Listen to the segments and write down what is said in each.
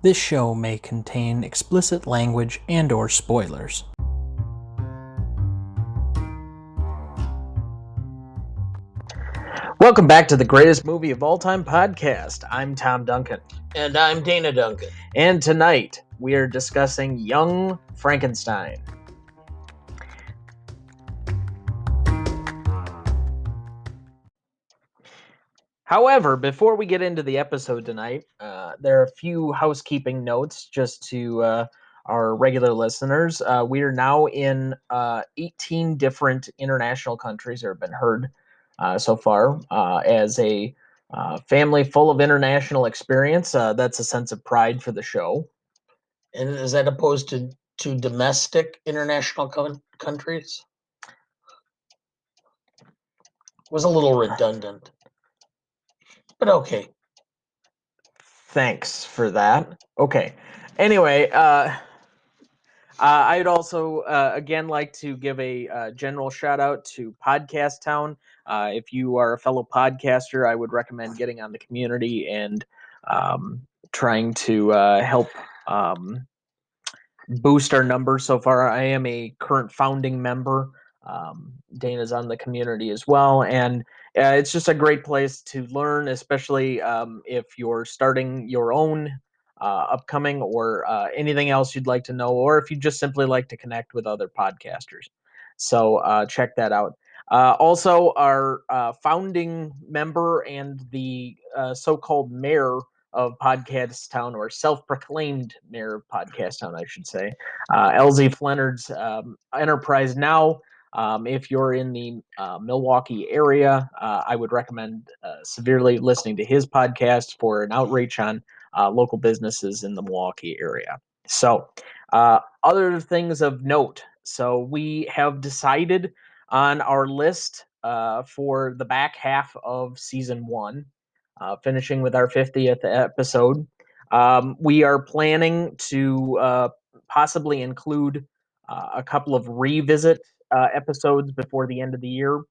This show may contain explicit language and/or spoilers. Welcome back to the Greatest Movie of All Time podcast. I'm Tom Duncan. And I'm Dana Duncan. And tonight, we are discussing Young Frankenstein. However, before we get into the episode tonight, there are a few housekeeping notes just to our regular listeners. We are now in 18 different international countries that have been heard so far as a family full of international experience. That's a sense of pride for the show. And is that opposed to domestic international countries? Was a little redundant, but okay. Thanks for that. Okay. Anyway, I'd also, again, like to give a general shout out to Podcast Town. If you are a fellow podcaster, I would recommend getting on the community and trying to help boost our numbers. So far, I am a current founding member. Dana's on the community as well. And it's just a great place to learn, especially if you're starting your own upcoming or anything else you'd like to know, or if you just simply like to connect with other podcasters. So check that out. Also, our founding member and the so-called mayor of Podcast Town, or self-proclaimed mayor of Podcast Town, I should say, LZ Flennard's Enterprise Now. If you're in the Milwaukee area, I would recommend severely listening to his podcast for an outreach on local businesses in the Milwaukee area. So, other things of note. So, we have decided on our list for the back half of season 1, finishing with our 50th episode. We are planning to possibly include a couple of revisit episodes before the end of the year.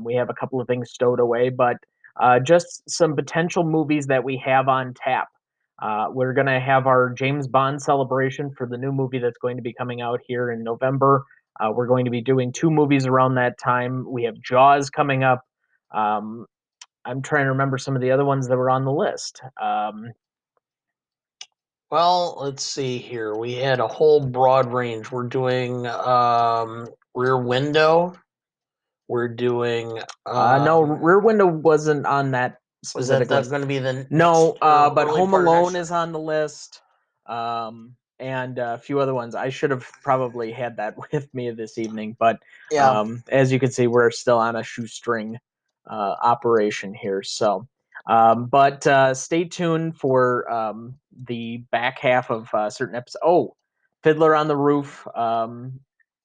We have a couple of things stowed away, but just some potential movies that we have on tap. We're going to have our James Bond celebration for the new movie that's going to be coming out here in November. We're going to be doing 2 movies around that time. We have Jaws coming up. I'm trying to remember some of the other ones that were on the list. Well, let's see here. We had a whole broad range. We're doing Rear Window. We're doing No, Rear Window wasn't on that specific was list. that going to be the No, but early Home part of Alone next- is on the list, and a few other ones. I should have probably had that with me this evening, but Yeah. as you can see, we're still on a shoestring operation here. So, but stay tuned for the back half of certain episodes. Oh, Fiddler on the Roof,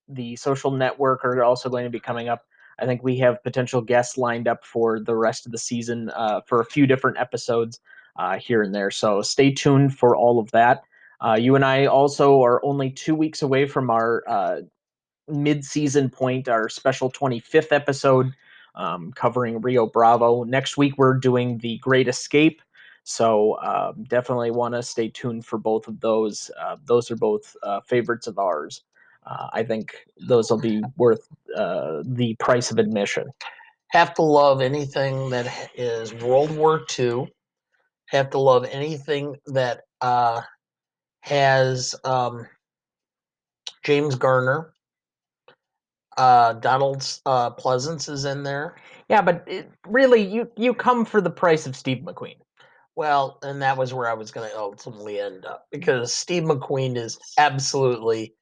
the Social Network are also going to be coming up. I think we have potential guests lined up for the rest of the season for a few different episodes here and there. So stay tuned for all of that. You and I also are only 2 weeks away from our mid-season point, our special 25th episode covering Rio Bravo. Next week, we're doing The Great Escape. So definitely want to stay tuned for both of those. Those are both favorites of ours. I think those will be worth the price of admission. Have to love anything that is World War II. Have to love anything that has James Garner. Donald Pleasance is in there. Yeah, but really, you come for the price of Steve McQueen. Well, and that was where I was going to ultimately end up, because Steve McQueen is absolutely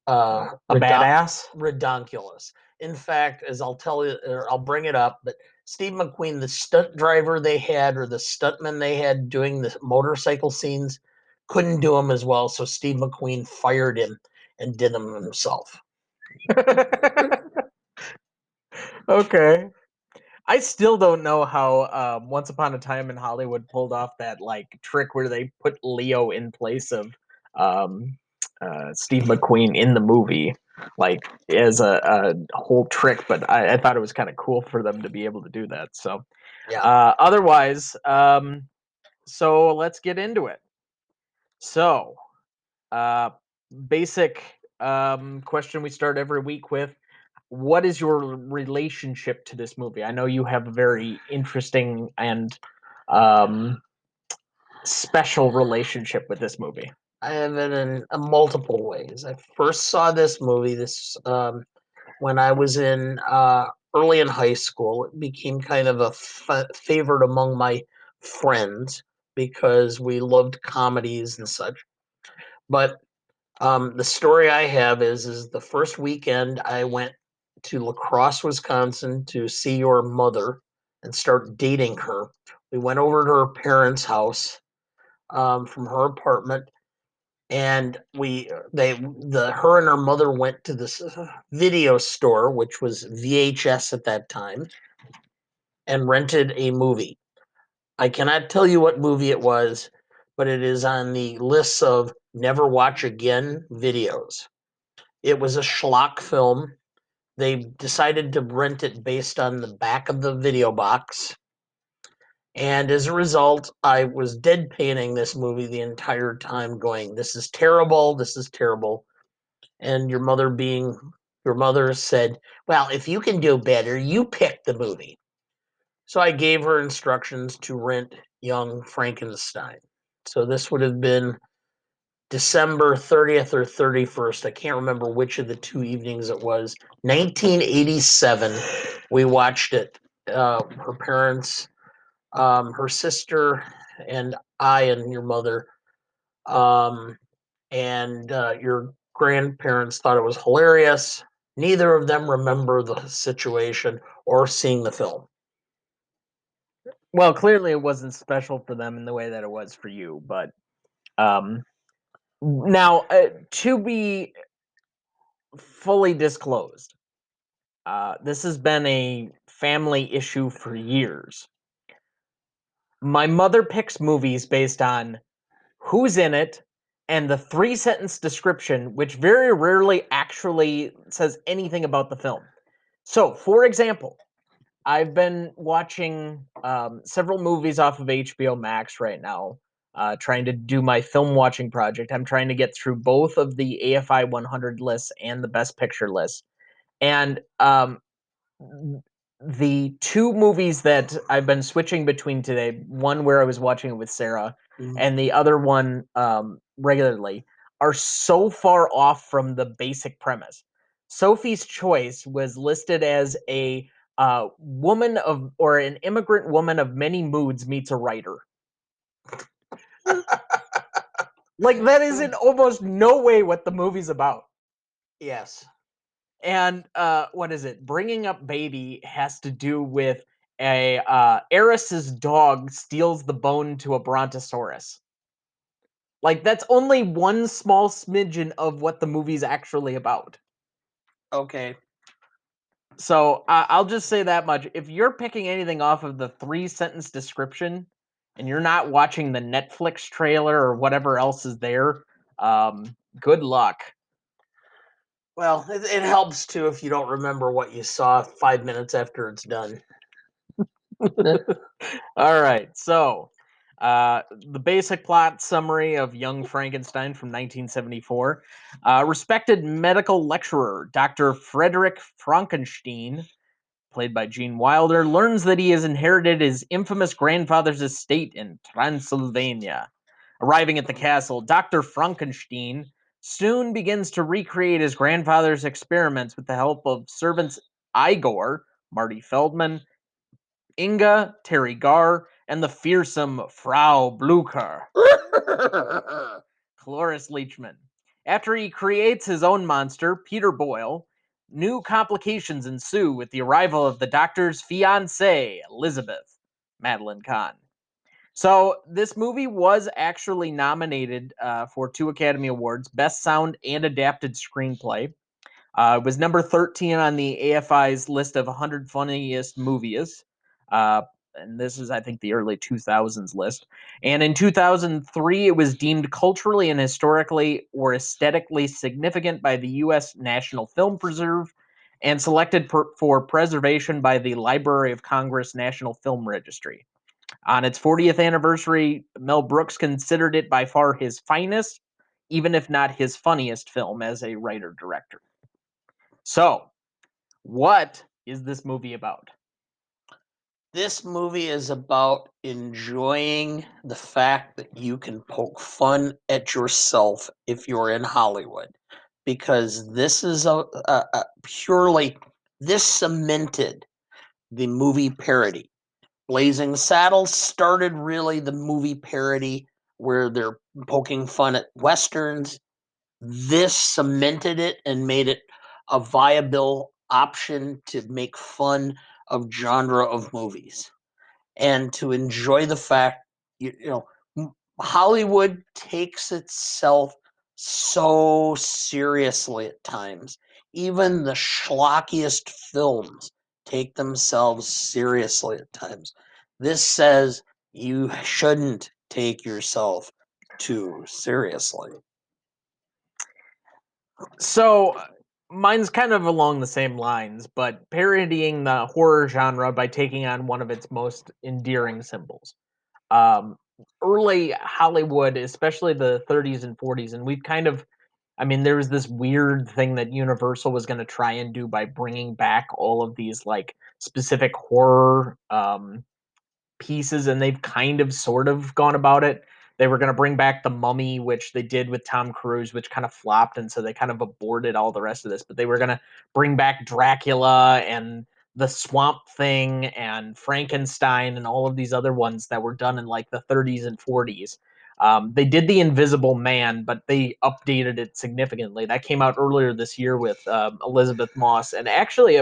a badass, redonkulous. In fact, as I'll tell you, or I'll bring it up, but Steve McQueen, the stunt driver they had, or the stuntman they had doing the motorcycle scenes, couldn't do them as well. So Steve McQueen fired him and did them himself. Okay. I still don't know how Once Upon a Time in Hollywood pulled off that like trick where they put Leo in place of Steve McQueen in the movie, like as a whole trick. But I thought it was kind of cool for them to be able to do that. So, Yeah. Otherwise, so let's get into it. So, uh, basic question we start every week with. What is your relationship to this movie? I know you have a very interesting and um, special relationship with this movie. I have it in multiple ways. I first saw this movie when I was in early in high school. It became kind of a favorite among my friends because we loved comedies and such. But the story I have is the first weekend I went to La Crosse, Wisconsin to see your mother and start dating her. We went over to her parents' house from her apartment, and her and her mother went to this video store, which was VHS at that time, and rented a movie. I cannot tell you what movie it was, but it is on the list of never watch again videos. It was a schlock film. They decided to rent it based on the back of the video box. And as a result, I was deadpanning this movie the entire time, going, "This is terrible. This is terrible." And your mother said, "Well, if you can do better, you pick the movie." So I gave her instructions to rent Young Frankenstein. So this would have been December 30th or 31st. I can't remember which of the two evenings it was. 1987. We watched it. Her parents, her sister, and I, and your mother, and your grandparents thought it was hilarious. Neither of them remember the situation or seeing the film. Well, clearly it wasn't special for them in the way that it was for you, but um, now to be fully disclosed, this has been a family issue for years. My mother picks movies based on who's in it and the 3-sentence description, which very rarely actually says anything about the film. So, for example, I've been watching several movies off of HBO Max right now, trying to do my film watching project. I'm trying to get through both of the AFI 100 lists and the Best Picture list. And the two movies that I've been switching between today, one where I was watching it with Sarah, and the other one regularly, are so far off from the basic premise. Sophie's Choice was listed as a woman of, or an immigrant woman of many moods meets a writer. Like, that is in almost no way what the movie's about. Yes. And what is it? Bringing Up Baby has to do with a heiress's dog steals the bone to a brontosaurus. Like, that's only one small smidgen of what the movie's actually about. Okay. So I'll just say that much. If you're picking anything off of the 3-sentence description and you're not watching the Netflix trailer or whatever else is there, good luck. Well, it helps too if you don't remember what you saw 5 minutes after it's done. All right, so the basic plot summary of Young Frankenstein from 1974. Respected medical lecturer Dr. Frederick Frankenstein, played by Gene Wilder, learns that he has inherited his infamous grandfather's estate in Transylvania. Arriving at the castle, Dr. Frankenstein soon begins to recreate his grandfather's experiments with the help of servants Igor, Marty Feldman, Inga, Teri Garr, and the fearsome Frau Blücher, Cloris Leachman. After he creates his own monster, Peter Boyle, new complications ensue with the arrival of the doctor's fiancée, Elizabeth, Madeline Kahn. So this movie was actually nominated for 2 Academy Awards, Best Sound and Adapted Screenplay. It was number 13 on the AFI's list of 100 funniest movies. And this is, I think, the early 2000s list. And in 2003, it was deemed culturally and historically or aesthetically significant by the U.S. National Film Preserve and selected for preservation by the Library of Congress National Film Registry. On its 40th anniversary, Mel Brooks considered it by far his finest, even if not his funniest film as a writer-director. So, what is this movie about? This movie is about enjoying the fact that you can poke fun at yourself if you're in Hollywood, because this is a purely, this cemented the movie parody. Blazing Saddles started really the movie parody where they're poking fun at Westerns. This cemented it and made it a viable option to make fun of genre of movies and to enjoy the fact, Hollywood takes itself so seriously at times. Even the schlockiest films take themselves seriously at times. This says you shouldn't take yourself too seriously. So, mine's kind of along the same lines, but parodying the horror genre by taking on one of its most endearing symbols. Um, Early Hollywood, especially the 30s and 40s, and we've kind of, I mean, there was this weird thing that Universal was going to try and do by bringing back all of these like specific horror pieces, and they've kind of sort of gone about it. They were going to bring back The Mummy, which they did with Tom Cruise, which kind of flopped, and so they kind of aborted all the rest of this. But they were going to bring back Dracula and the Swamp Thing and Frankenstein and all of these other ones that were done in like the 30s and 40s. They did The Invisible Man, but they updated it significantly. That came out earlier this year with Elizabeth Moss, and actually,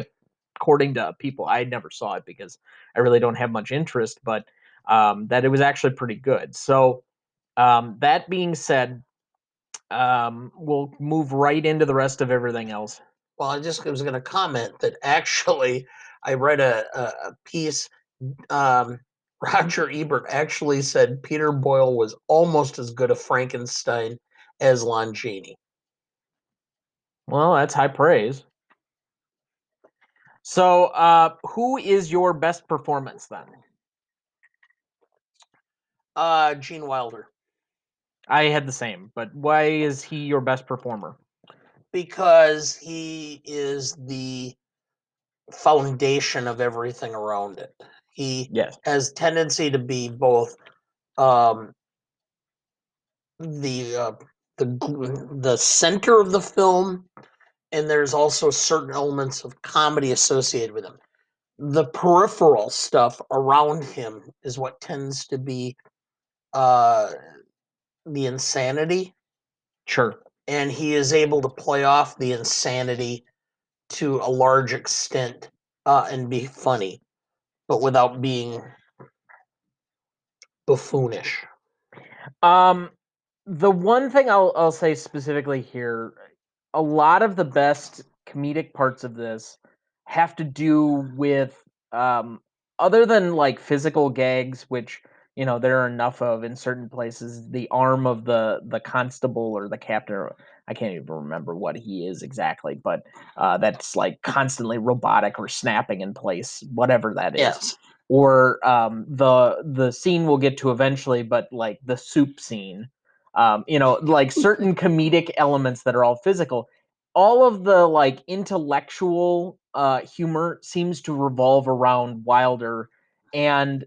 according to people, I never saw it because I really don't have much interest, but that it was actually pretty good. So that being said, we'll move right into the rest of everything else. Well, I just was going to comment that actually I read a piece. Um, Roger Ebert actually said Peter Boyle was almost as good a Frankenstein as Lon Chaney. Well, that's high praise. So, who is your best performance then? Gene Wilder. I had the same, but why is he your best performer? Because he is the foundation of everything around it. He Yes. has tendency to be both um, the uh, the center of the film, and there's also certain elements of comedy associated with him. The peripheral stuff around him is what tends to be uh, the insanity, Sure. and he is able to play off the insanity to a large extent and be funny, but without being buffoonish. Um, the one thing I'll say specifically here, a lot of the best comedic parts of this have to do with other than like physical gags, which there are enough of in certain places. The arm of the constable or the captain, or I can't even remember what he is exactly, but that's like constantly robotic or snapping in place, whatever that is. Yes. Or the scene we'll get to eventually, but like the soup scene, like certain comedic elements that are all physical. All of the like intellectual humor seems to revolve around Wilder, and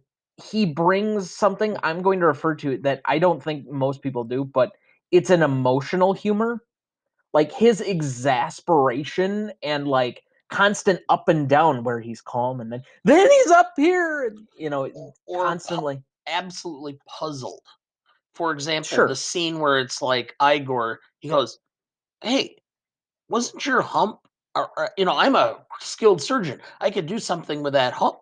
he brings something I'm going to refer to that I don't think most people do, but it's an emotional humor. Like his exasperation and like constant up and down where he's calm and then he's up here, Or constantly. absolutely puzzled. For example, the Sure. scene where it's like Igor, he goes, "Hey, wasn't your hump? I'm a skilled surgeon. I could do something with that hump.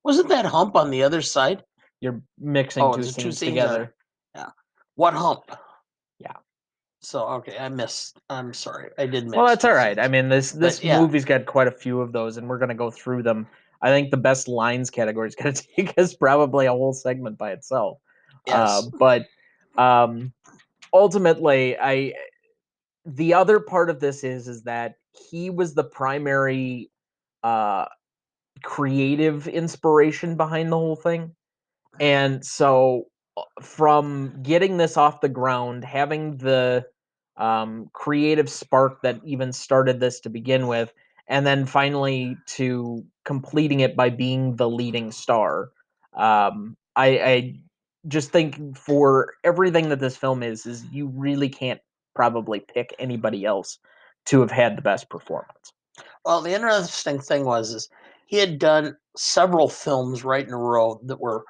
Wasn't that hump on the other side? You're mixing Oh, two the two scenes scenes are, together. yeah. What hump? Yeah. So okay, I missed. I'm sorry, I did Well, miss that's two all right. I scenes. mean, this But this yeah, movie's got quite a few of those, and we're gonna go through them. I think the best lines category is gonna take us probably a whole segment by itself. yes, But ultimately, the other part of this is that he was the primary uh, creative inspiration behind the whole thing. And so from getting this off the ground, having the creative spark that even started this to begin with, and then finally to completing it by being the leading star. I just think for everything that this film is you really can't probably pick anybody else to have had the best performance. Well, the interesting thing is he had done several films right in a row that were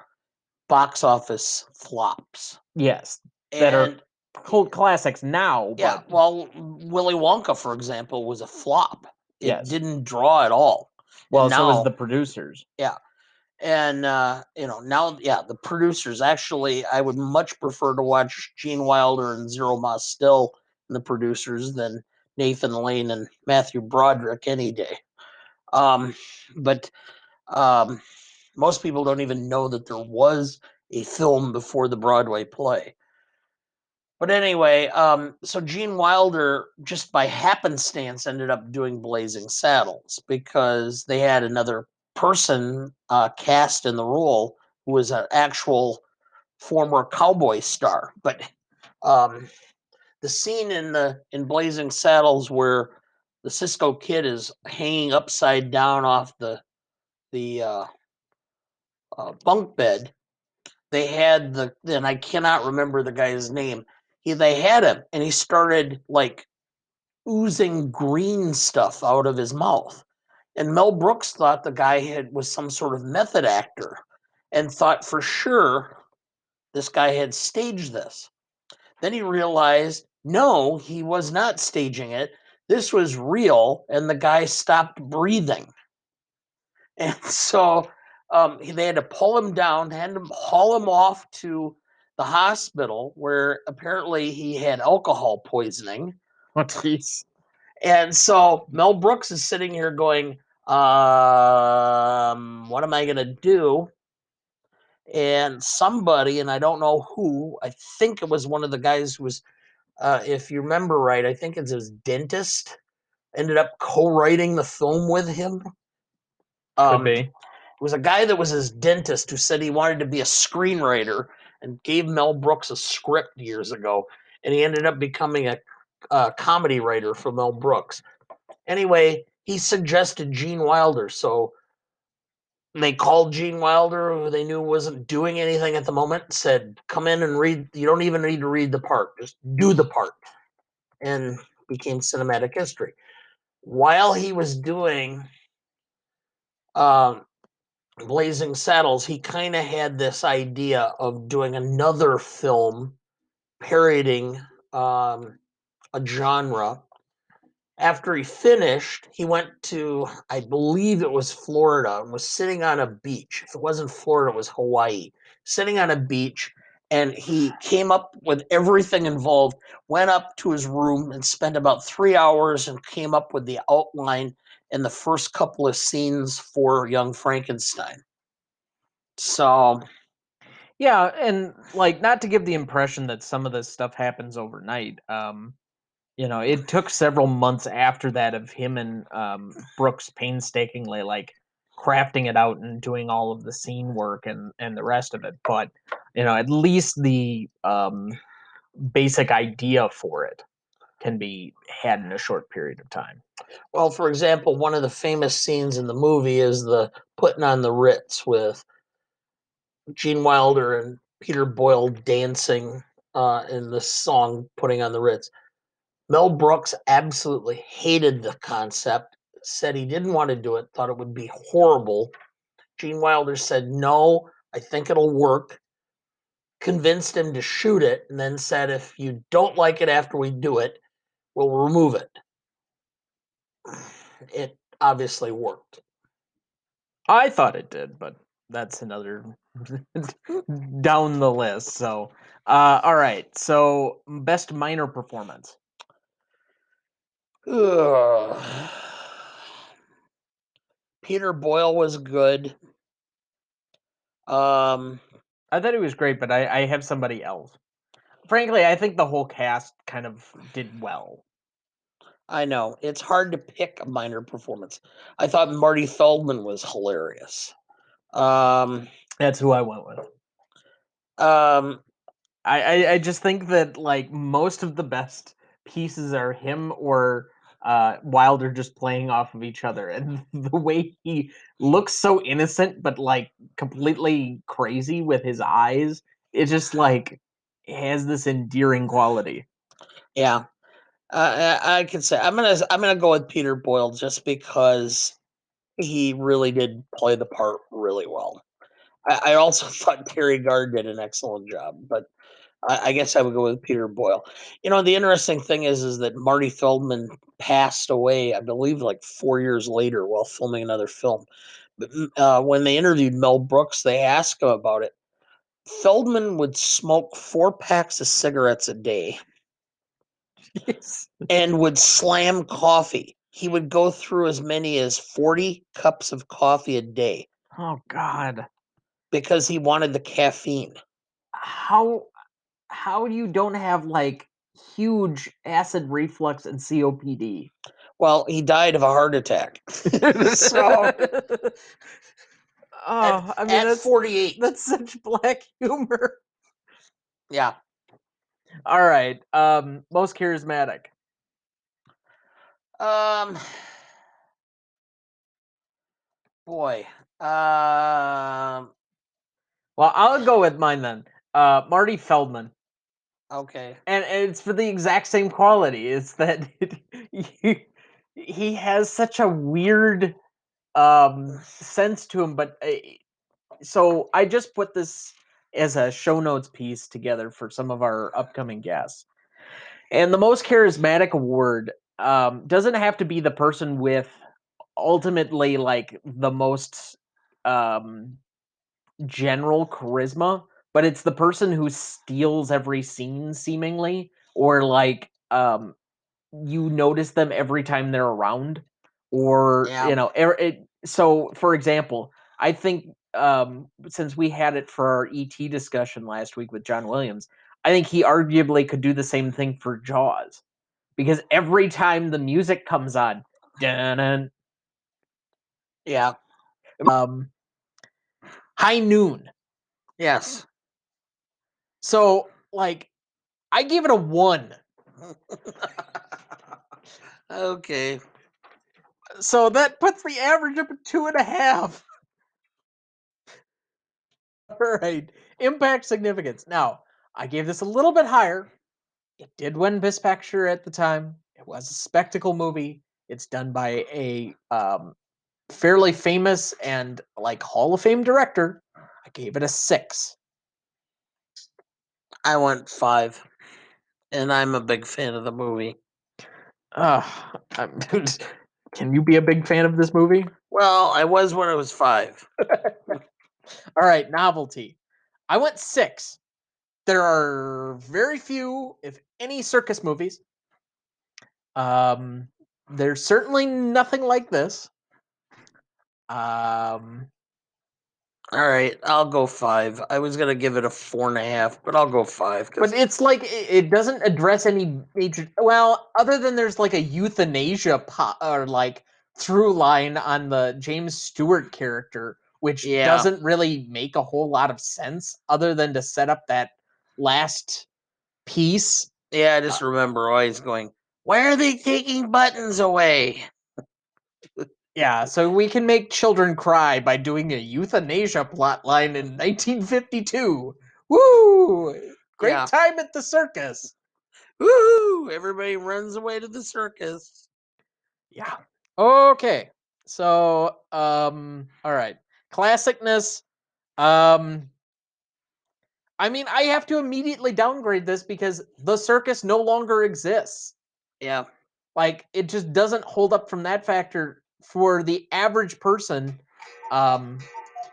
box office flops. Yes, that are And cult classics now, yeah, but well, Willy Wonka, for example, was a flop. It yes. didn't draw at all. And Well, so was now, the producers. yeah. And, now, yeah, the producers. Actually, I would much prefer to watch Gene Wilder and Zero Mos Still and the producers than Nathan Lane and Matthew Broderick any day. But um, most people don't even know that there was a film before the Broadway play. But anyway, so Gene Wilder, just by happenstance, ended up doing Blazing Saddles because they had another person cast in the role who was an actual former cowboy star. But um, the scene in Blazing Saddles where the Cisco Kid is hanging upside down off the bunk bed, they had and I cannot remember the guy's name. They had him, and he started like oozing green stuff out of his mouth. And Mel Brooks thought the guy was some sort of method actor, and thought for sure this guy had staged this. Then he realized no, he was not staging it. This was real, and the guy stopped breathing. And so they had to pull him down, had to haul him off to the hospital where apparently he had alcohol poisoning. Oh, jeez. And so Mel Brooks is sitting here going, what am I going to do? And somebody, and I don't know who, I think it was one of the guys who was, if you remember right, I think it's his dentist, ended up co-writing the film with him. Could Um, be. It was a guy that was his dentist who said he wanted to be a screenwriter and gave Mel Brooks a script years ago. And he ended up becoming a comedy writer for Mel Brooks. Anyway, he suggested Gene Wilder. So they called Gene Wilder, who they knew wasn't doing anything at the moment, said, come in and read. You don't even need to read the part, just do the part. And became cinematic history. While he was doing um, Blazing Saddles, he kind of had this idea of doing another film parodying a genre. After he finished, he went to, I believe it was Florida, and was sitting on a beach. If it wasn't Florida, it was Hawaii. Sitting on a beach, and he came up with everything involved, went up to his room and spent about 3 hours and came up with the outline and the first couple of scenes for Young Frankenstein. So, Yeah, and like not to give the impression that some of this stuff happens overnight. It took several months after that of him and Brooks painstakingly like crafting it out and doing all of the scene work and the rest of it. But at least the basic idea for it can be had in a short period of time. well, for example, one of the famous scenes in the movie is the putting on the Ritz with Gene Wilder and Peter Boyle dancing in the song "Putting on the Ritz." Mel Brooks absolutely hated the concept, said he didn't want to do it, thought it would be horrible. Gene Wilder said, "No, I think it'll work." Convinced him to shoot it, and then said, "If you don't like it after we do it, we'll remove it." It obviously worked. I thought it did, but that's another down the list. So, all right. So, best minor performance. Ugh. Peter Boyle was good. Um, I thought it was great, but I have somebody else. Frankly, I think the whole cast kind of did well. I know it's hard to pick a minor performance. I thought Marty Feldman was hilarious. Um, That's who I went with. Um, I just think that like most of the best pieces are him or Wilder just playing off of each other, and the way he looks so innocent but like completely crazy with his eyes, it just like has this endearing quality. yeah, I can say I'm gonna go with Peter Boyle just because he really did play the part really well. I also thought Teri Garr did an excellent job, but I guess I would go with Peter Boyle. The interesting thing is that Marty Feldman passed away, I believe, like 4 years later while filming another film. But when they interviewed Mel Brooks, they asked him about it. Feldman would smoke 4 packs of cigarettes a day Yes. and would slam coffee. He would go through as many as 40 cups of coffee a day Oh God. because he wanted the caffeine. How you don't have like huge acid reflux and COPD? Well, he died of a heart attack. So at Oh, I mean at 48. that's such black humor. Yeah. All right. Most charismatic. Um boy. Um Well, I'll go with mine then. Marty Feldman. okay. And it's for the exact same quality. It's that he, he has such a weird sense to him, but so I just put this as a show notes piece together for some of our upcoming guests. And the most charismatic award doesn't have to be the person with ultimately like the most um, general charisma, but it's the person who steals every scene seemingly, or like you notice them every time they're around, or Yeah. so for example, I think since we had it for our ET discussion last week with John Williams, I think he arguably could do the same thing for Jaws, because every time the music comes on, dun, Yeah. um High Noon. Yes. So like I gave it a 1. Okay. So that puts the average up at 2.5. All right. Impact significance. Now, I gave this a little bit higher. It did win Best Picture at the time. It was a spectacle movie. It's done by a fairly famous and like Hall of Fame director. I gave it a 6. I went 5. And I'm a big fan of the movie. Uh, can you be a big fan of this movie? Well, I was when I was 5. All right, novelty. I went 6. There are very few, if any, circus movies. Um, there's certainly nothing like this. Um, All right, I'll go 5. I was gonna give it a 4.5, but I'll go 5 but because it's like it doesn't address any major. Well, other than there's like a euthanasia or like through line on the James Stewart character, which yeah, doesn't really make a whole lot of sense, other than to set up that last piece. yeah. I just remember always going, "Why are they taking buttons away?" Yeah, so we can make children cry by doing a euthanasia plotline in 1952. Woo! Great Yeah, time at the circus. woohoo! Everybody runs away to the circus. Yeah. Okay. So, all right. Classicness. Um, I mean, I have to immediately downgrade this because the circus no longer exists. Yeah, Like, it just doesn't hold up from that factor for the average person. Um,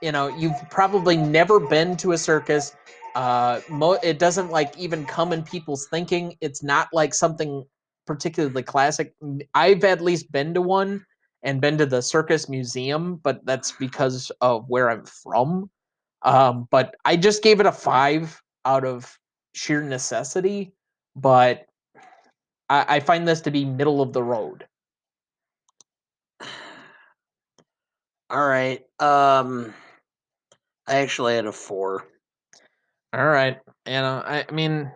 you've probably never been to a circus. It doesn't like even come in people's thinking. It's not like something particularly classic. I've at least been to one and been to the circus museum, but that's because of where I'm from. But I just gave it a 5 out of sheer necessity. But I find this to be middle of the road. all right. I actually had a 4. All right. I mean,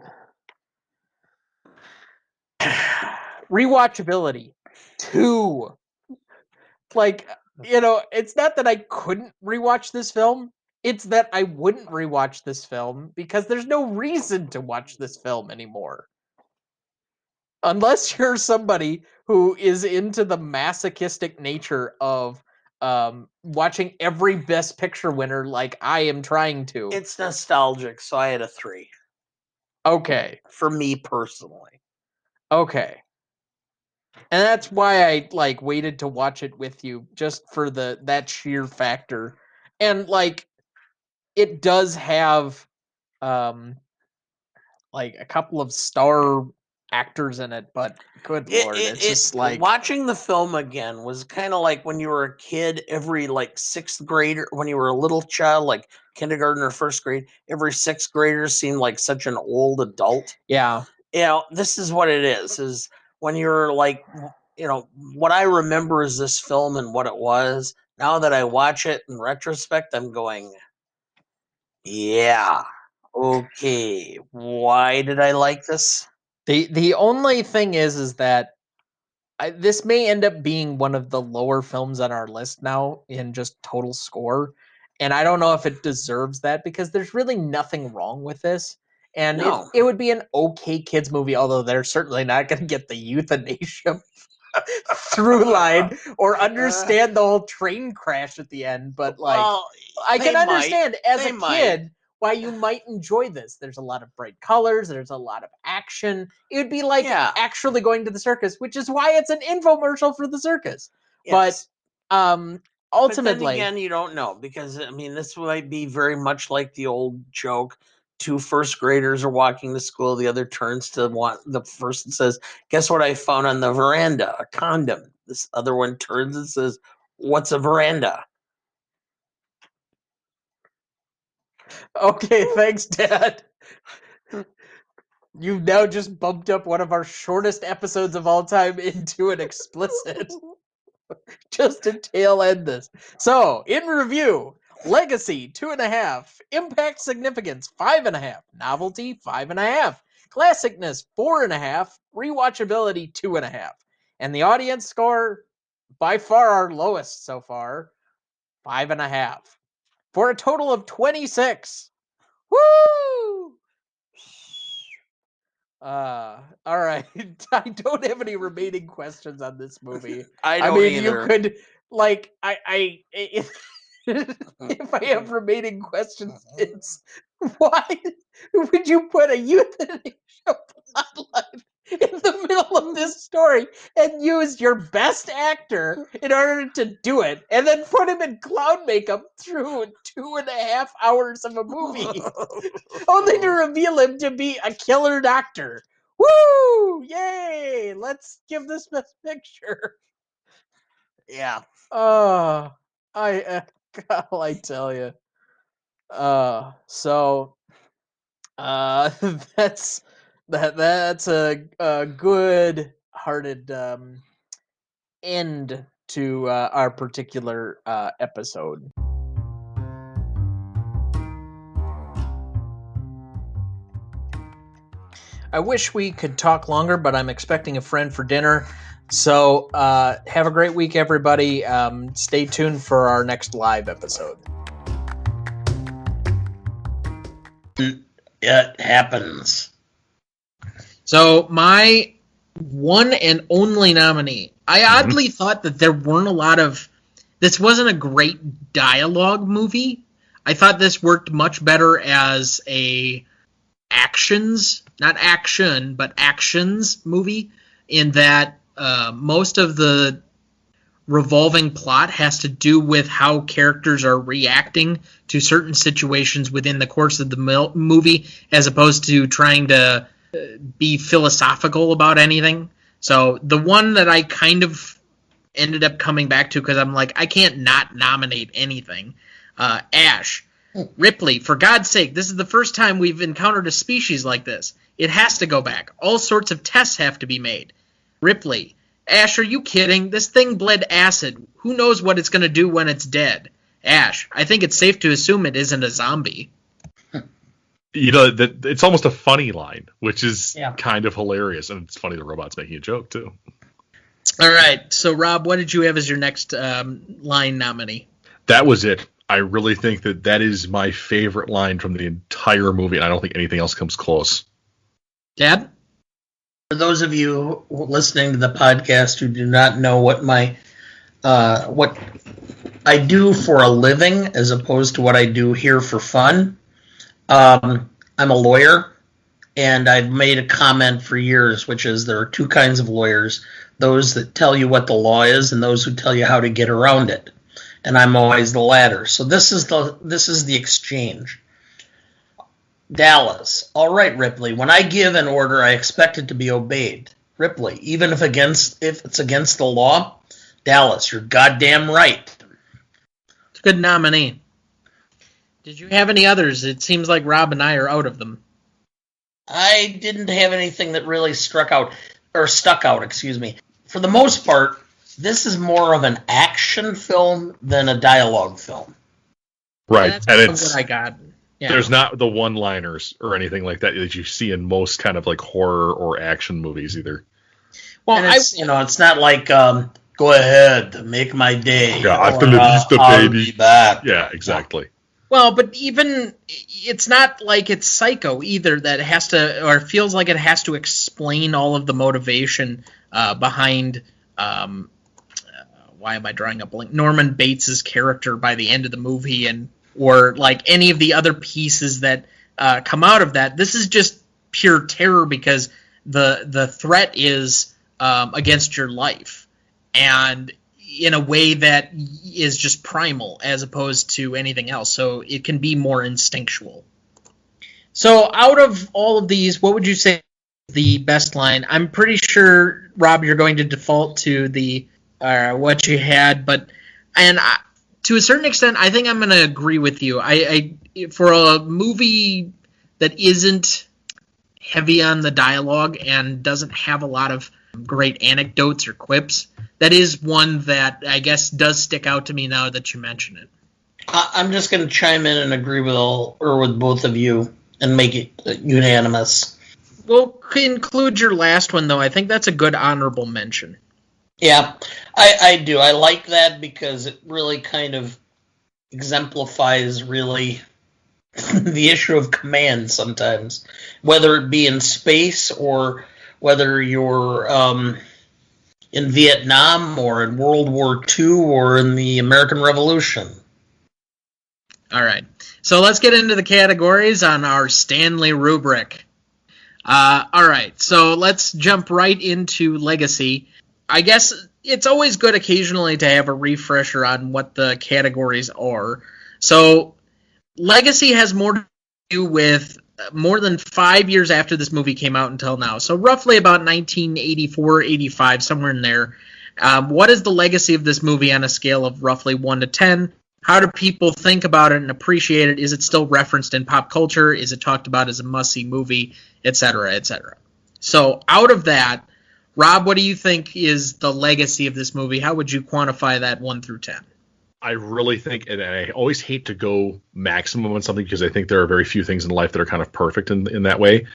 rewatchability. 2. Like, it's not that I couldn't rewatch this film. It's that I wouldn't rewatch this film because there's no reason to watch this film anymore. Unless you're somebody who is into the masochistic nature of watching every Best Picture winner like I am trying to. It's nostalgic, so I had a 3 Okay. for me personally. Okay. And that's why I waited to watch it with you, just for that sheer factor. And it does have a couple of star actors in it, but good lord, it's just Watching the film again was kind of like when you were a kid, every sixth grader, when you were a little child, like kindergarten or first grade, every sixth grader seemed like such an old adult. Yeah. This is what it is when you're what I remember is this film and what it was. Now that I watch it in retrospect, I'm going, yeah, okay, why did I like this? The only thing is that this may end up being one of the lower films on our list now in just total score, and I don't know if it deserves that because there's really nothing wrong with this, and No. it would be an okay kids movie, although they're certainly not going to get the euthanasia through line or understand the whole train crash at the end. But I can understand as a kid why you might enjoy this. There's a lot of bright colors. There's a lot of action. It would be like actually going to the circus, which is why it's an infomercial for the circus. Yes. But ultimately, but then again, you don't know because this might be very much like the old joke. 2 first graders are walking to school. The other turns to one. The first and says, "Guess what I found on the veranda? A condom." This other one turns and says, "What's a veranda?" Okay, thanks, Dad. You've now just bumped up one of our shortest episodes of all time into an explicit. Just to tail end this. So, in review, Legacy 2.5, Impact Significance 5.5, Novelty 5.5, Classicness 4.5, Rewatchability 2.5, and the audience score, by far our lowest so far, 5.5, for a total of 26. Woo! All right. I don't have any remaining questions on this movie. I don't mean, either. you could if I have remaining questions, it's why would you put a euthanasia plotline in the middle of this story and use your best actor in order to do it, and then put him in clown makeup through 2.5 hours of a movie, only to reveal him to be a killer doctor? Woo! Yay! Let's give this best picture. Yeah. Oh, I tell you. So that's that's a good hearted end to our particular episode. I wish we could talk longer, but I'm expecting a friend for dinner. So have a great week, everybody. Stay tuned for our next live episode. It happens. So my one and only nominee. I oddly thought that there weren't a lot of... This wasn't a great dialogue movie. I thought this worked much better as a actions, not action, but actions movie, in that most of the revolving plot has to do with how characters are reacting to certain situations within the course of the movie, as opposed to trying to be philosophical about anything. So the one that I kind of ended up coming back to, because I'm like, I can't not nominate anything, Ash. Ripley, for God's sake, this is the first time we've encountered a species like this. It has to go back. All sorts of tests have to be made. Ripley, Ash, are you kidding? This thing bled acid. Who knows what it's going to do when it's dead? Ash, I think it's safe to assume it isn't a zombie. that it's almost a funny line, which is Yeah. kind of hilarious, and it's funny the robot's making a joke too. All right, so Rob, what did you have as your next line nominee? That was it. I really think that is my favorite line from the entire movie, and I don't think anything else comes close. Dad? For those of you listening to the podcast who do not know what what I do for a living as opposed to what I do here for fun, I'm a lawyer, and I've made a comment for years, which is there are two kinds of lawyers: those that tell you what the law is, and those who tell you how to get around it. And I'm always the latter. So this is the exchange. Dallas. All right, Ripley. When I give an order, I expect it to be obeyed. Ripley. Even if it's against the law. Dallas. You're goddamn right. It's a good nominee. Did you have any others? It seems like Rob and I are out of them. I didn't have anything that really stuck out. Excuse me. For the most part, this is more of an action film than a dialogue film. Right, That's and it's what I got. Yeah. There's not the one-liners or anything like that you see in most kind of like horror or action movies either. Well, and it's not like go ahead, make my day. Yeah, I feel the I'll baby. Be back. Yeah, exactly. Well, but even it's not like it's Psycho either that has to or feels like it has to explain all of the motivation behind. Why am I drawing a blank? Norman Bates's character by the end of the movie, or like any of the other pieces that come out of that. This is just pure terror because the threat is against your life, and in a way that is just primal as opposed to anything else. So it can be more instinctual. So out of all of these, what would you say is the best line? I'm pretty sure, Rob, you're going to default to the what you had, to a certain extent, I think I'm going to agree with you. I for a movie that isn't heavy on the dialogue and doesn't have a lot of great anecdotes or quips, that is one that I guess does stick out to me now that you mention it. I'm just going to chime in and agree with both of you and make it unanimous. We'll include your last one, though. I think that's a good honorable mention. Yeah, I do. I like that because it really kind of exemplifies really the issue of command sometimes, whether it be in space or whether you're in Vietnam or in World War II or in the American Revolution. All right. So let's get into the categories on our Stanley rubric. All right. So let's jump right into Legacy. I guess it's always good occasionally to have a refresher on what the categories are. So Legacy has more to do with more than 5 years after this movie came out until now. So roughly about 1984, 85, somewhere in there. What is the legacy of this movie on a scale of roughly 1 to 10? How do people think about it and appreciate it? Is it still referenced in pop culture? Is it talked about as a must-see movie, et cetera, et cetera? So out of that, Rob, what do you think is the legacy of this movie? How would you quantify that 1 through 10? I really think, and I always hate to go maximum on something because I think there are very few things in life that are kind of perfect in that way,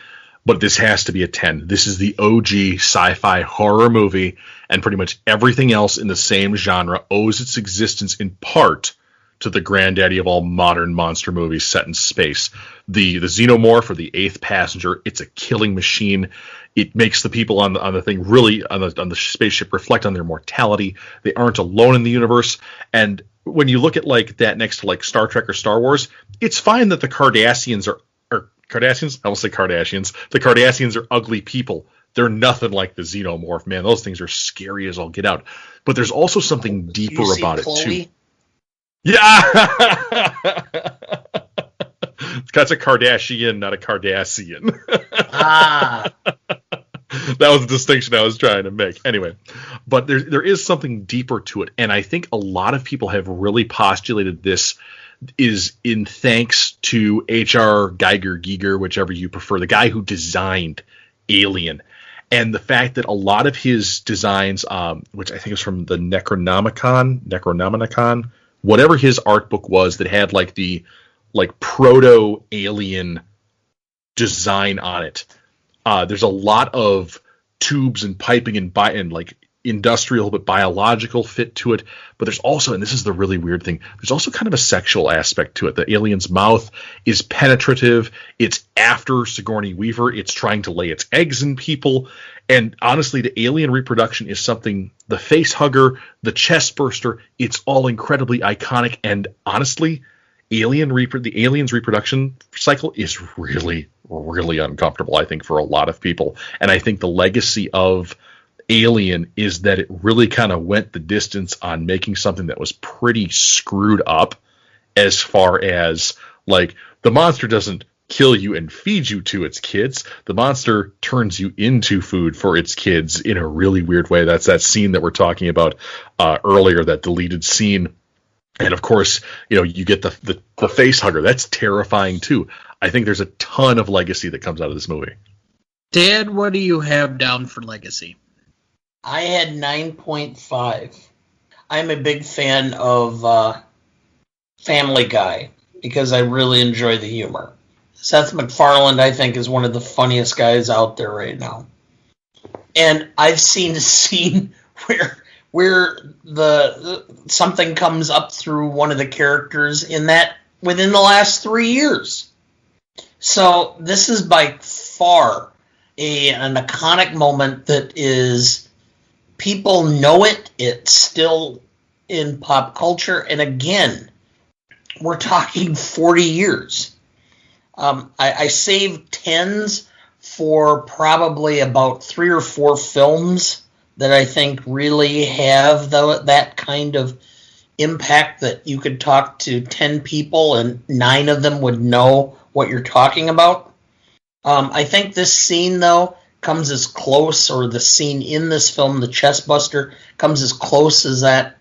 but this has to be a 10. This is the OG sci-fi horror movie, and pretty much everything else in the same genre owes its existence in part to the granddaddy of all modern monster movies set in space. The xenomorph, or the eighth passenger, it's a killing machine. It makes the people on the thing really on the spaceship reflect on their mortality. They aren't alone in the universe. And when you look at like that next to like Star Trek or Star Wars, it's fine that the Cardassians are Cardassians. I will say Kardashians. The Cardassians are ugly people. They're nothing like the xenomorph, man. Those things are scary as all get out. But there's also something deeper about it too. Yeah. That's a Kardashian, not a Cardassian. That was the distinction I was trying to make. Anyway, but there is something deeper to it, and I think a lot of people have really postulated this is in thanks to H.R. Giger, whichever you prefer, the guy who designed Alien, and the fact that a lot of his designs, which I think is from the Necronomicon, whatever his art book was that had like the proto-alien design on it. There's a lot of tubes and piping and like industrial but biological fit to it, but there's also, and this is the really weird thing, there's also kind of a sexual aspect to it. The alien's mouth is penetrative. It's after Sigourney Weaver. It's trying to lay its eggs in people. And honestly, the alien reproduction is something, the face hugger, the chest burster, it's all incredibly iconic. And honestly, the alien's reproduction cycle is really, really uncomfortable, I think, for a lot of people. And I think the legacy of Alien is that it really kind of went the distance on making something that was pretty screwed up, as far as, like, the monster doesn't kill you and feed you to its kids. The monster turns you into food for its kids in a really weird way. That's that scene that we're talking about earlier, that deleted scene. And of course, you get the face hugger. That's terrifying too. I think there's a ton of legacy that comes out of this movie. Dad, what do you have down for legacy? I had 9.5. I'm a big fan of Family Guy because I really enjoy the humor. Seth MacFarlane, I think, is one of the funniest guys out there right now. And I've seen a scene where something comes up through one of the characters in that within the last 3 years. So this is by far an iconic moment that is, people know it. It's still in pop culture. And again, we're talking 40 years. I saved tens for probably about 3 or 4 films that I think really have that kind of impact, that you could talk to 10 people and 9 of them would know what you're talking about. I think this scene, though, comes as close, or the scene in this film, the chest buster, comes as close as that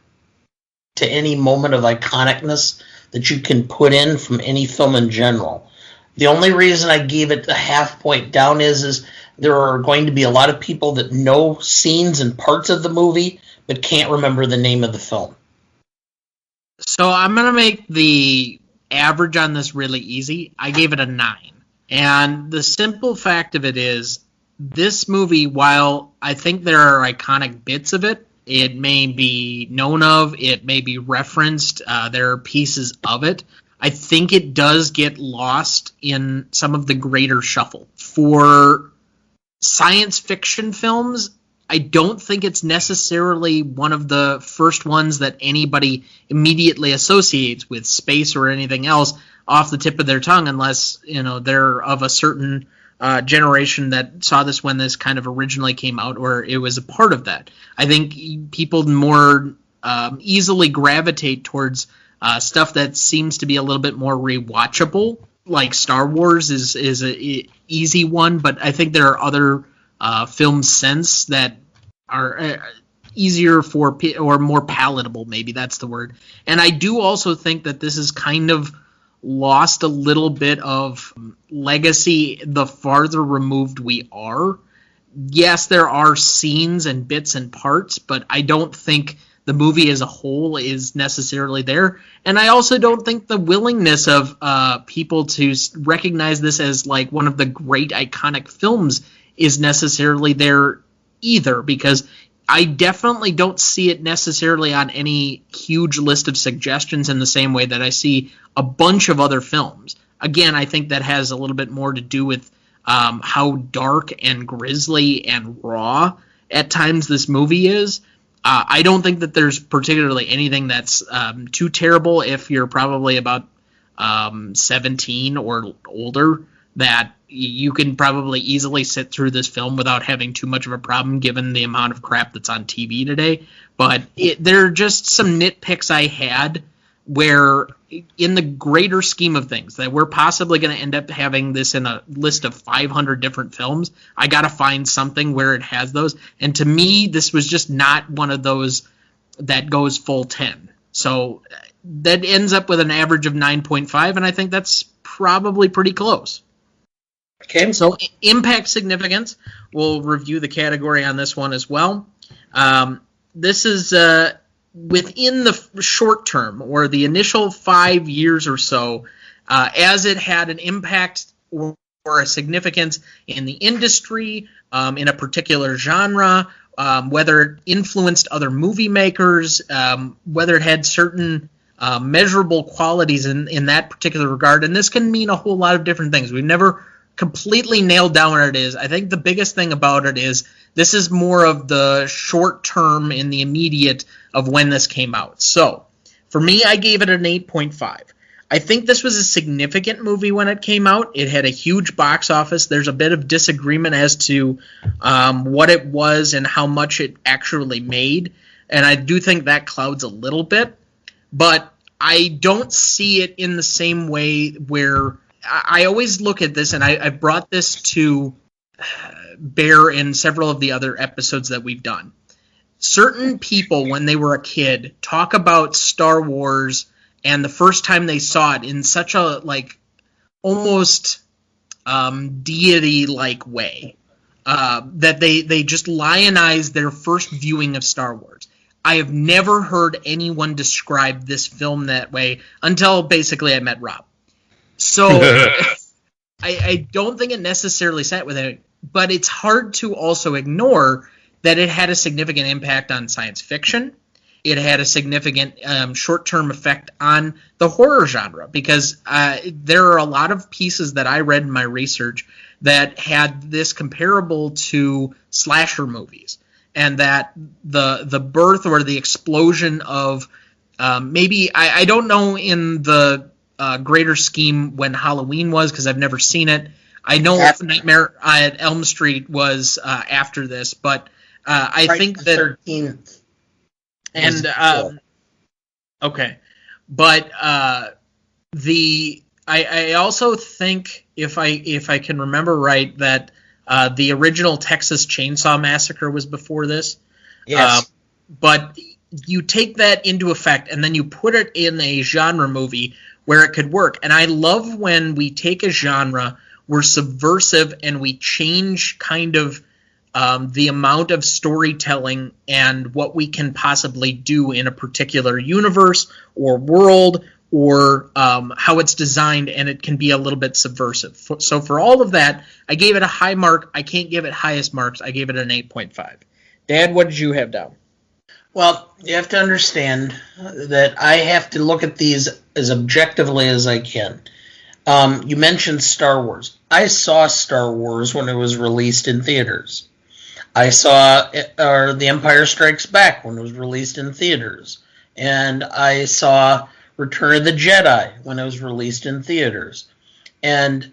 to any moment of iconicness that you can put in from any film in general. The only reason I gave it a half point down is there are going to be a lot of people that know scenes and parts of the movie but can't remember the name of the film. So I'm going to make the average on this really easy. I gave it a 9. And the simple fact of it is, this movie, while I think there are iconic bits of it, it may be known of, it may be referenced, there are pieces of it, I think it does get lost in some of the greater shuffle. For science fiction films, I don't think it's necessarily one of the first ones that anybody immediately associates with space or anything else off the tip of their tongue, unless they're of a certain generation that saw this when this kind of originally came out, or it was a part of that. I think people more easily gravitate towards stuff that seems to be a little bit more rewatchable, like Star Wars is an easy one, but I think there are other films since that are easier for, or more palatable, maybe that's the word. And I do also think that this is kind of lost a little bit of legacy the farther removed we are. Yes, there are scenes and bits and parts, but I don't think the movie as a whole is necessarily there. And I also don't think the willingness of people to recognize this as like one of the great iconic films is necessarily there either, because I definitely don't see it necessarily on any huge list of suggestions in the same way that I see a bunch of other films. Again, I think that has a little bit more to do with how dark and grisly and raw at times this movie is. I don't think that there's particularly anything that's too terrible if you're probably about 17 or older, that you can probably easily sit through this film without having too much of a problem given the amount of crap that's on TV today. But there are just some nitpicks I had where, in the greater scheme of things, that we're possibly going to end up having this in a list of 500 different films. I got to find something where it has those. And to me, this was just not one of those that goes full 10. So that ends up with an average of 9.5, and I think that's probably pretty close. Okay, so impact significance. We'll review the category on this one as well. This is within the short term, or the initial 5 years or so, as it had an impact or or a significance in the industry, in a particular genre, whether it influenced other movie makers, whether it had certain measurable qualities in that particular regard. And this can mean a whole lot of different things. We've never completely nailed down what it is. I think the biggest thing about it is this is more of the short term in the immediate of when this came out. So for me, I gave it an 8.5. I think this was a significant movie when it came out. It had a huge box office. There's a bit of disagreement as to what it was and how much it actually made. And I do think that clouds a little bit. But I don't see it in the same way where I always look at this, and I brought this to bear in several of the other episodes that we've done. Certain people, when they were a kid, talk about Star Wars and the first time they saw it in such a, like, almost deity-like way, that they just lionize their first viewing of Star Wars. I have never heard anyone describe this film that way until basically I met Rob. So I don't think it necessarily sat with it, but it's hard to also ignore that it had a significant impact on science fiction. It had a significant short-term effect on the horror genre, because there are a lot of pieces that I read in my research that had this comparable to slasher movies, and that the birth or the explosion of maybe, I don't know in the greater scheme when Halloween was, because I've never seen it. I know Nightmare at Elm Street was after this, but I think that 13th. And okay, but I also think, if I can remember right, that the original Texas Chainsaw Massacre was before this. Yes. But you take that into effect and then you put it in a genre movie where it could work. And I love when we take a genre, we're subversive, and we change kind of the amount of storytelling and what we can possibly do in a particular universe or world, or how it's designed, and it can be a little bit subversive. So for all of that, I gave it a high mark. I can't give it highest marks. I gave it an 8.5. Dad, what did you have down? Well, you have to understand that I have to look at these as objectively as I can. You mentioned Star Wars. I saw Star Wars when it was released in theaters. I saw The Empire Strikes Back when it was released in theaters. And I saw Return of the Jedi when it was released in theaters. And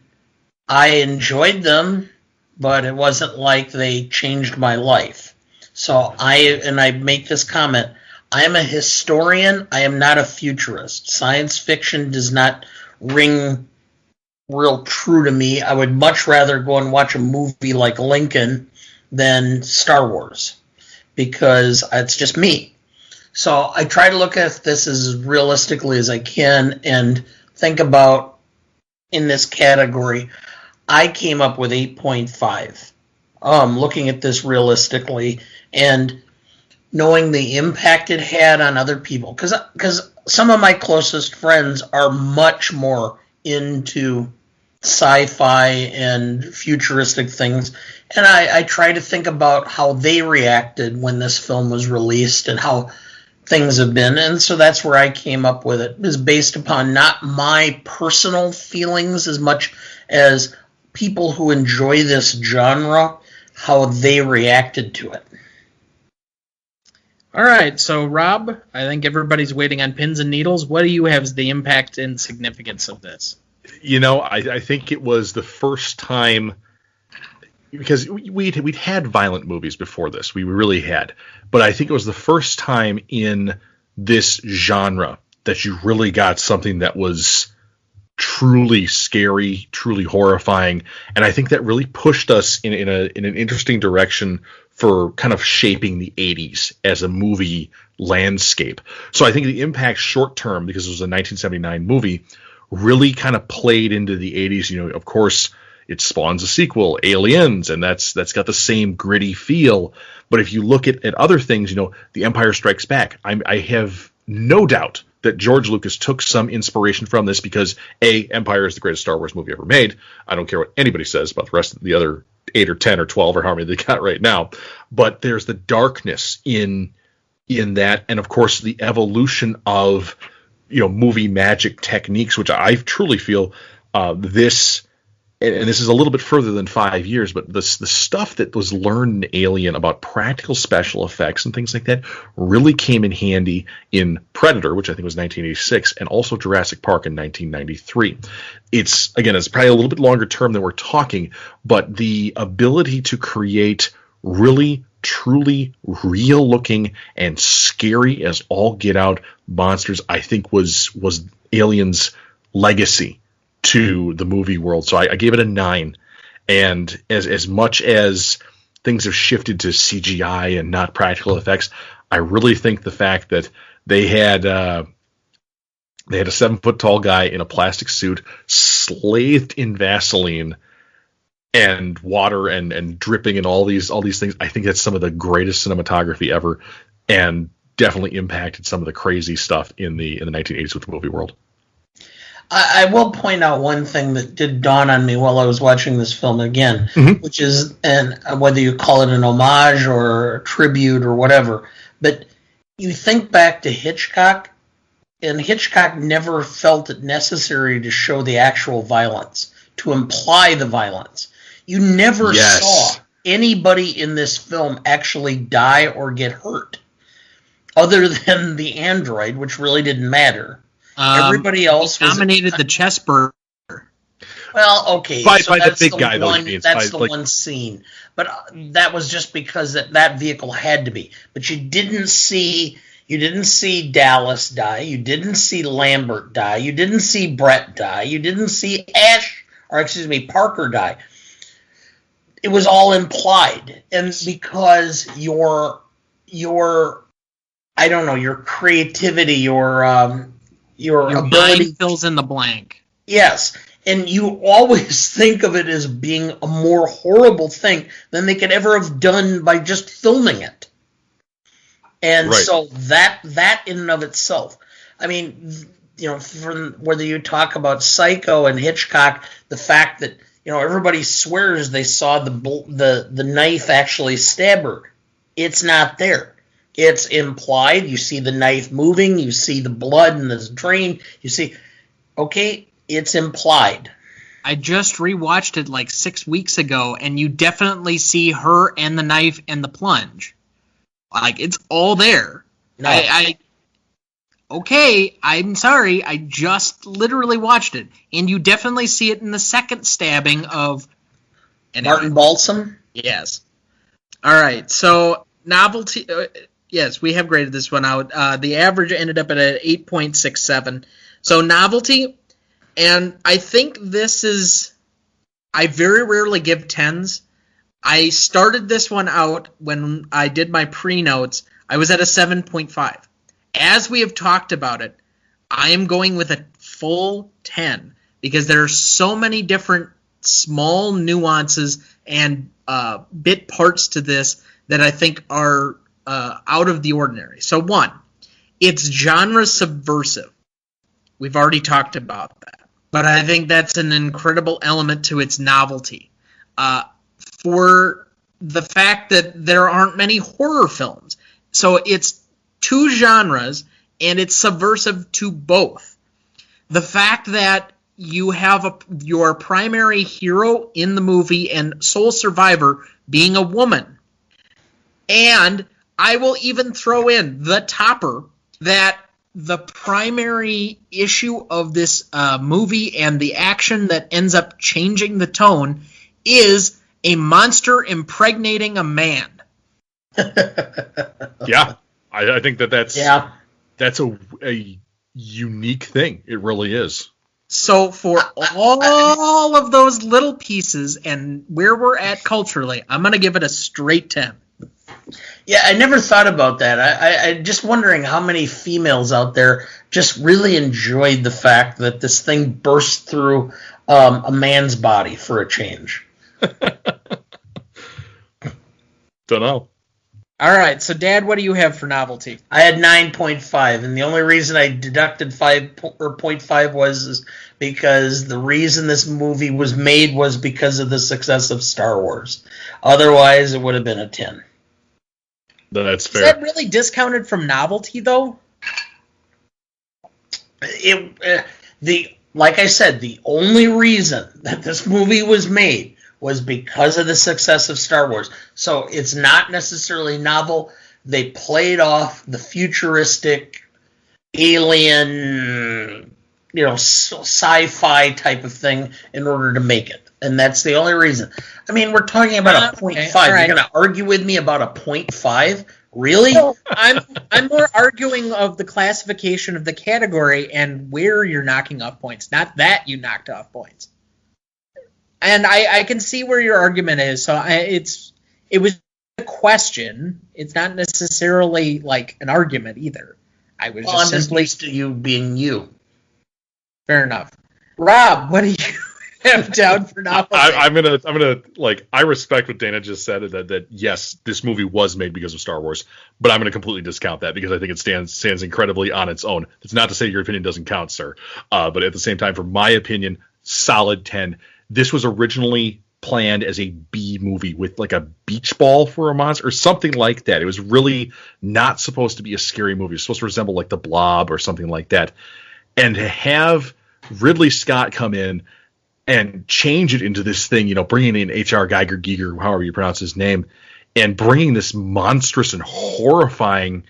I enjoyed them, but it wasn't like they changed my life. So I make this comment, I am a historian, I am not a futurist. Science fiction does not ring real true to me. I would much rather go and watch a movie like Lincoln than Star Wars, because it's just me. So I try to look at this as realistically as I can and think about, in this category, I came up with 8.5. Looking at this realistically and knowing the impact it had on other people. Because some of my closest friends are much more into sci-fi and futuristic things, and I try to think about how they reacted when this film was released and how things have been, and so that's where I came up with it. It was based upon not my personal feelings as much as people who enjoy this genre, how they reacted to it. All right, so Rob, I think everybody's waiting on pins and needles. What do you have as the impact and significance of this? You know, I think it was the first time, because we'd had violent movies before this. We really had. But I think it was the first time in this genre that you really got something that was truly scary, truly horrifying. And I think that really pushed us in an interesting direction for kind of shaping the 80s as a movie landscape. So I think the impact short term, because it was a 1979 movie, really kind of played into the 80s. You know, of course, it spawns a sequel, Aliens, and that's got the same gritty feel. But if you look at other things, you know, The Empire Strikes Back, I have no doubt that George Lucas took some inspiration from this because A, Empire is the greatest Star Wars movie ever made. I don't care what anybody says about the rest of the other 8 or 10 or 12 or how many they got right now. But there's the darkness in that, and of course the evolution of movie magic techniques, which I truly feel this. And this is a little bit further than 5 years, but the stuff that was learned in Alien about practical special effects and things like that really came in handy in Predator, which I think was 1986, and also Jurassic Park in 1993. It's probably a little bit longer term than we're talking, but the ability to create really, truly real-looking and scary as all get out monsters, I think was Alien's legacy to the movie world. So I gave it a 9. And as much as things have shifted to CGI and not practical effects, I really think the fact that they had a 7-foot-tall guy in a plastic suit slathed in Vaseline and water and dripping and all these things, I think that's some of the greatest cinematography ever, and definitely impacted some of the crazy stuff in the 1980s with the movie world. I will point out one thing that did dawn on me while I was watching this film again, which is, and whether you call it an homage or a tribute or whatever, but you think back to Hitchcock, and Hitchcock never felt it necessary to show the actual violence, to imply the violence. You never saw anybody in this film actually die or get hurt, other than the android, which really didn't matter. Everybody else dominated the chest burner. Well, okay, by that's the big guy, that's the one scene, but that was just because that vehicle had to be. But you didn't see Dallas die, you didn't see Lambert die, you didn't see Brett die, you didn't see Parker die. It was all implied, and because your I don't know, your creativity, your ability mind fills in the blank. Yes, and you always think of it as being a more horrible thing than they could ever have done by just filming it. And so that in and of itself, I mean, from whether you talk about Psycho and Hitchcock, the fact that everybody swears they saw the knife actually stab her, it's not there. It's implied. You see the knife moving. You see the blood in this drain. You see, okay, it's implied. I just rewatched it like 6 weeks ago, and you definitely see her and the knife and the plunge. Like, it's all there. No. I'm sorry. I just literally watched it, and you definitely see it in the second stabbing of Martin Balsam. Yes. All right. So novelty. Yes, we have graded this one out. The average ended up at an 8.67. So novelty, and I think this is, I very rarely give 10s. I started this one out when I did my pre-notes. I was at a 7.5. As we have talked about it, I am going with a full 10 because there are so many different small nuances and bit parts to this that I think are out of the ordinary. So one, it's genre subversive. We've already talked about that. But I think that's an incredible element to its novelty. For the fact that there aren't many horror films. So it's two genres, and it's subversive to both. The fact that you have your primary hero in the movie and sole survivor being a woman. And I will even throw in the topper that the primary issue of this movie and the action that ends up changing the tone is a monster impregnating a man. Yeah, I think that's a unique thing. It really is. So for all of those little pieces and where we're at culturally, I'm going to give it a straight 10. Yeah, I never thought about that. I just wondering how many females out there just really enjoyed the fact that this thing burst through a man's body for a change. Don't know. All right, so Dad, what do you have for novelty? I had 9.5, and the only reason I deducted 0.5 was because the reason this movie was made was because of the success of Star Wars. Otherwise, it would have been a 10. That's fair. Is that really discounted from novelty, though? Like I said, the only reason that this movie was made was because of the success of Star Wars. So it's not necessarily novel. They played off the futuristic alien, sci-fi type of thing in order to make it. And that's the only reason. I mean, we're talking about a 0.5. Okay, right. You're going to argue with me about a 0.5? Really? No, I'm more arguing of the classification of the category and where you're knocking off points, not that you knocked off points. And I can see where your argument is. So it was a question. It's not necessarily like an argument either. I'm just used to you being you. Fair enough. Rob, what do you have down for novelty? I'm gonna I respect what Dana just said, that yes, this movie was made because of Star Wars, but I'm gonna completely discount that because I think it stands incredibly on its own. It's not to say your opinion doesn't count, sir. But at the same time, for my opinion, solid 10. This was originally planned as a B movie with like a beach ball for a monster or something like that. It was really not supposed to be a scary movie. It was supposed to resemble like The Blob or something like that. And to have Ridley Scott come in and change it into this thing, bringing in H.R. Giger, however you pronounce his name, and bringing this monstrous and horrifying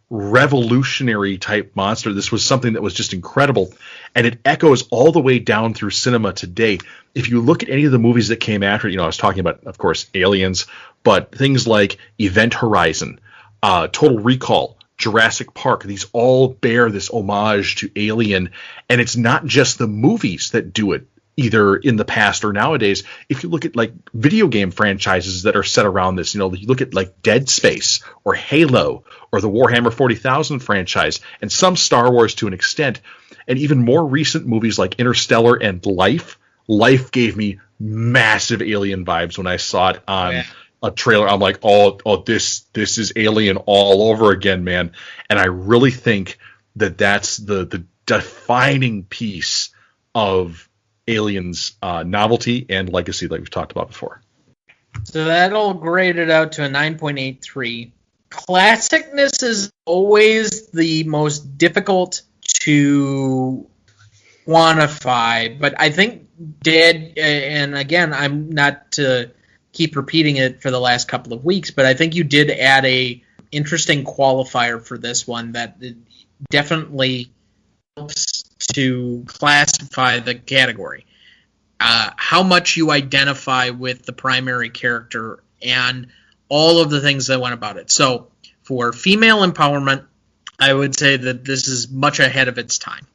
revolutionary type monster. This was something that was just incredible, and it echoes all the way down through cinema today. If you look at any of the movies that came after it, I was talking about, of course, Aliens, but things like Event Horizon, Total Recall, Jurassic Park, these all bear this homage to Alien, and it's not just the movies that do it, either in the past or nowadays. If you look at like video game franchises that are set around this, you look at like Dead Space or Halo or the Warhammer 40,000 franchise, and some Star Wars to an extent, and even more recent movies like Interstellar and Life. Life gave me massive Alien vibes when I saw it on a trailer. I'm like, oh, this is Alien all over again, man. And I really think that that's the defining piece of Aliens' novelty and legacy that we've talked about before. So that'll grade it out to a 9.83. Classicness is always the most difficult to quantify, but I think Dad, and again, I'm not to keep repeating it for the last couple of weeks, but I think you did add a interesting qualifier for this one that definitely helps to classify the category. How much you identify with the primary character and all of the things that went about it. So for female empowerment, I would say that this is much ahead of its time.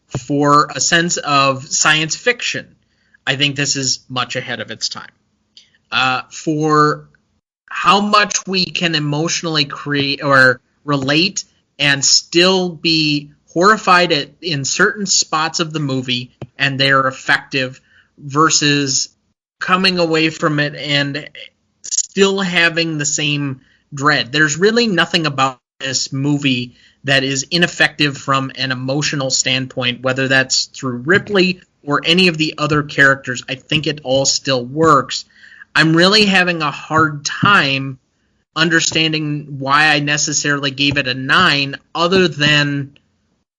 For a sense of science fiction, I think this is much ahead of its time. For how much we can emotionally create or relate and still be horrified in certain spots of the movie and they're effective versus coming away from it and still having the same dread. There's really nothing about this movie that is ineffective from an emotional standpoint, whether that's through Ripley or any of the other characters. I think it all still works. I'm really having a hard time understanding why I necessarily gave it a 9, other than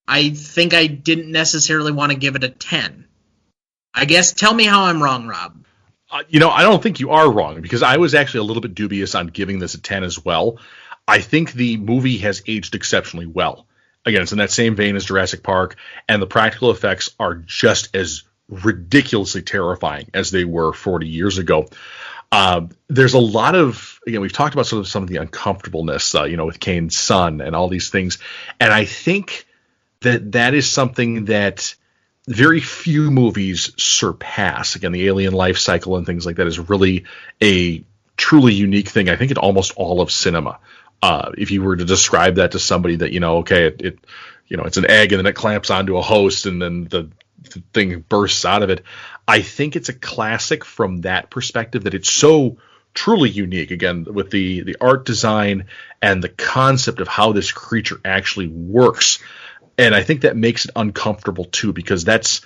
I think I didn't necessarily want to give it a 10. I guess, tell me how I'm wrong, Rob. I don't think you are wrong, because I was actually a little bit dubious on giving this a 10 as well. I think the movie has aged exceptionally well. Again, it's in that same vein as Jurassic Park, and the practical effects are just as ridiculously terrifying as they were 40 years ago. There's a lot of, again, we've talked about some of the uncomfortableness, with Kane's son and all these things. And I think that is something that very few movies surpass. Again, the alien life cycle and things like that is really a truly unique thing, I think, in almost all of cinema. If you were to describe that to somebody that, it's an egg and then it clamps onto a host and then the thing bursts out of it. I think it's a classic from that perspective, that it's so truly unique. Again, with the art design and the concept of how this creature actually works. And I think that makes it uncomfortable too, because that's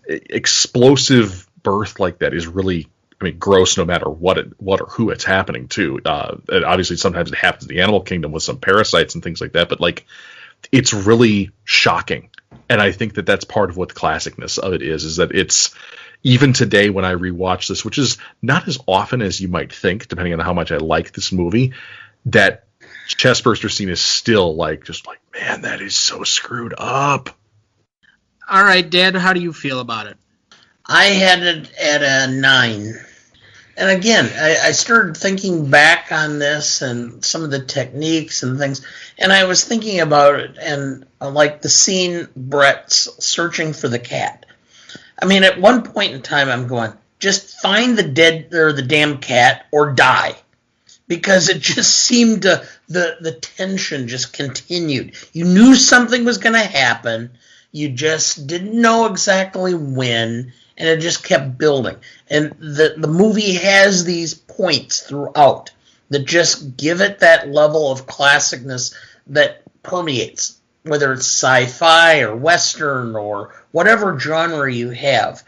explosive birth like that is really, I mean, gross no matter what or who it's happening to. And obviously, sometimes it happens in the animal kingdom with some parasites and things like that. But like, it's really shocking, and I think that that's part of what the classicness of it is that it's, even today when I rewatch this, which is not as often as you might think, depending on how much I like this movie, that chestburster scene is still like, just like, man, that is so screwed up. All right, Dad, how do you feel about it? I had it at a 9. And again, I started thinking back on this and some of the techniques and things, and I was thinking about it, and like the scene, Brett's searching for the cat. I mean, at one point in time, I'm going, just find the dead or the damn cat or die. Because it just seemed to, the tension just continued. You knew something was going to happen. You just didn't know exactly when, and it just kept building. And the movie has these points throughout that just give it that level of classicness that permeates, whether it's sci-fi or Western or whatever genre you have.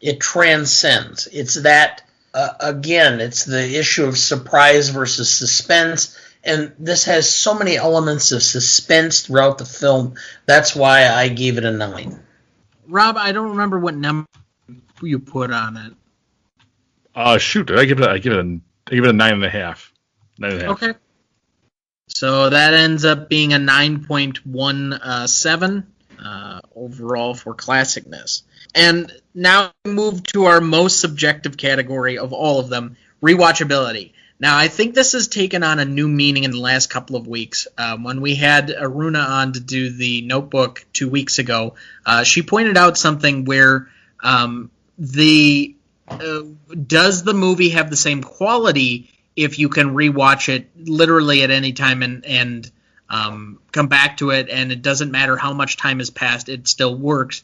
It transcends. It's that, again, it's the issue of surprise versus suspense. And this has so many elements of suspense throughout the film. That's why I gave it a 9. Rob, I don't remember what number you put on it. Shoot, I give it a 9.5. 9.5. Okay. So that ends up being a 9.17 overall for classicness. And now we move to our most subjective category of all of them, rewatchability. Now, I think this has taken on a new meaning in the last couple of weeks. When we had Aruna on to do the Notebook 2 weeks ago, she pointed out something where does the movie have the same quality if you can rewatch it literally at any time and come back to it, and it doesn't matter how much time has passed, it still works.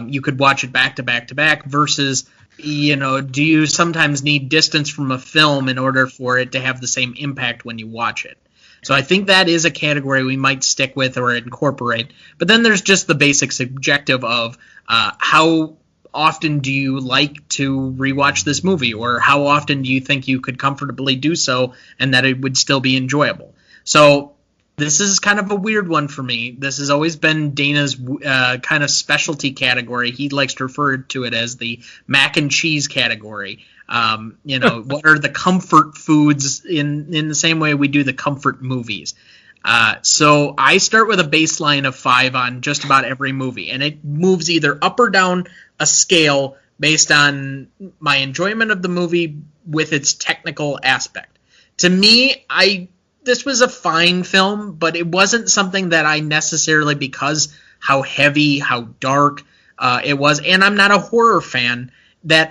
You could watch it back to back to back versus, do you sometimes need distance from a film in order for it to have the same impact when you watch it? So I think that is a category we might stick with or incorporate. But then there's just the basic subjective of how often do you like to rewatch this movie, or how often do you think you could comfortably do so and that it would still be enjoyable? So this is kind of a weird one for me. This has always been Dana's kind of specialty category. He likes to refer to it as the mac and cheese category. What are the comfort foods in the same way we do the comfort movies? So I start with a baseline of 5 on just about every movie, and it moves either up or down a scale based on my enjoyment of the movie with its technical aspect. To me, this was a fine film, but it wasn't something that I necessarily, because how heavy, how dark it was, and I'm not a horror fan, that